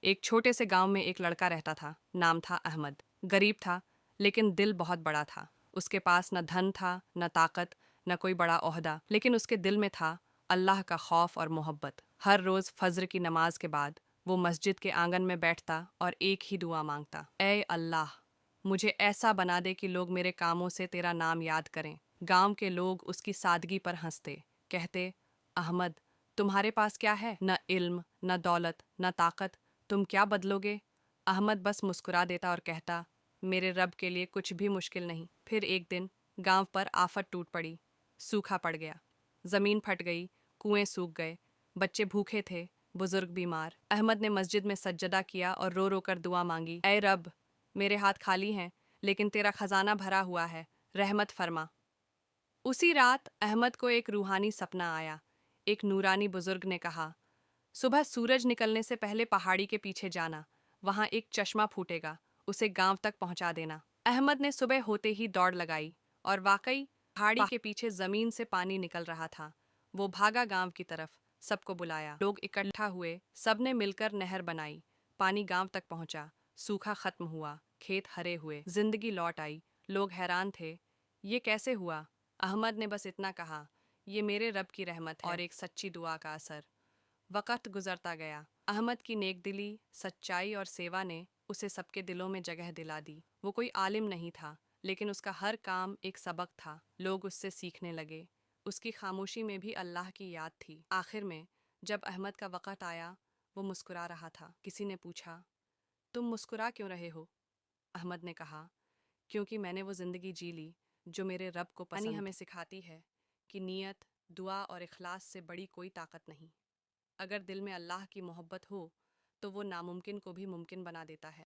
ایک چھوٹے سے گاؤں میں ایک لڑکا رہتا تھا، نام تھا احمد۔ غریب تھا لیکن دل بہت بڑا تھا۔ اس کے پاس نہ دھن تھا، نہ طاقت، نہ کوئی بڑا عہدہ، لیکن اس کے دل میں تھا اللہ کا خوف اور محبت۔ ہر روز فجر کی نماز کے بعد وہ مسجد کے آنگن میں بیٹھتا اور ایک ہی دعا مانگتا، اے اللہ، مجھے ایسا بنا دے کہ لوگ میرے کاموں سے تیرا نام یاد کریں۔ گاؤں کے لوگ اس کی سادگی پر ہنستے، کہتے، احمد، تمہارے پاس کیا ہے؟ نہ علم، نہ دولت، نہ طاقت، تم کیا بدلو گے؟ احمد بس مسکرا دیتا اور کہتا، میرے رب کے لیے کچھ بھی مشکل نہیں۔ پھر ایک دن گاؤں پر آفت ٹوٹ پڑی، سوکھا پڑ گیا، زمین پھٹ گئی، کنویں سوکھ گئے، بچے بھوکے تھے، بزرگ بیمار۔ احمد نے مسجد میں سجدہ کیا اور رو رو کر دعا مانگی، اے رب، میرے ہاتھ خالی ہیں لیکن تیرا خزانہ بھرا ہوا ہے، رحمت فرما۔ اسی رات احمد کو ایک روحانی سپنا آیا۔ ایک نورانی بزرگ نے کہا، صبح سورج نکلنے سے پہلے پہاڑی کے پیچھے جانا، وہاں ایک چشمہ پھوٹے گا، اسے گاؤں تک پہنچا دینا۔ احمد نے صبح ہوتے ہی دوڑ لگائی اور واقعی پہاڑی کے پیچھے زمین سے پانی نکل رہا تھا۔ وہ بھاگا گاؤں کی طرف، سب کو بلایا، لوگ اکٹھا ہوئے، سب نے مل کر نہر بنائی، پانی گاؤں تک پہنچا، سوکھا ختم ہوا، کھیت ہرے ہوئے، زندگی لوٹ آئی۔ لوگ حیران تھے، یہ کیسے ہوا؟ احمد نے بس اتنا کہا، یہ میرے رب کی رحمت ہے اور ایک سچی دعا کا اثر۔ وقت گزرتا گیا، احمد کی نیک دلی، سچائی اور سیوا نے اسے سب کے دلوں میں جگہ دلا دی۔ وہ کوئی عالم نہیں تھا، لیکن اس کا ہر کام ایک سبق تھا، لوگ اس سے سیکھنے لگے۔ اس کی خاموشی میں بھی اللہ کی یاد تھی۔ آخر میں جب احمد کا وقت آیا، وہ مسکرا رہا تھا۔ کسی نے پوچھا، تم مسکرا کیوں رہے ہو؟ احمد نے کہا، کیونکہ میں نے وہ زندگی جی لی جو میرے رب کو پسند تھی۔ ہمیں سکھاتی ہے کہ نیت، دعا اور اخلاص سے بڑی کوئی طاقت نہیں۔ اگر دل میں اللہ کی محبت ہو تو وہ ناممکن کو بھی ممکن بنا دیتا ہے۔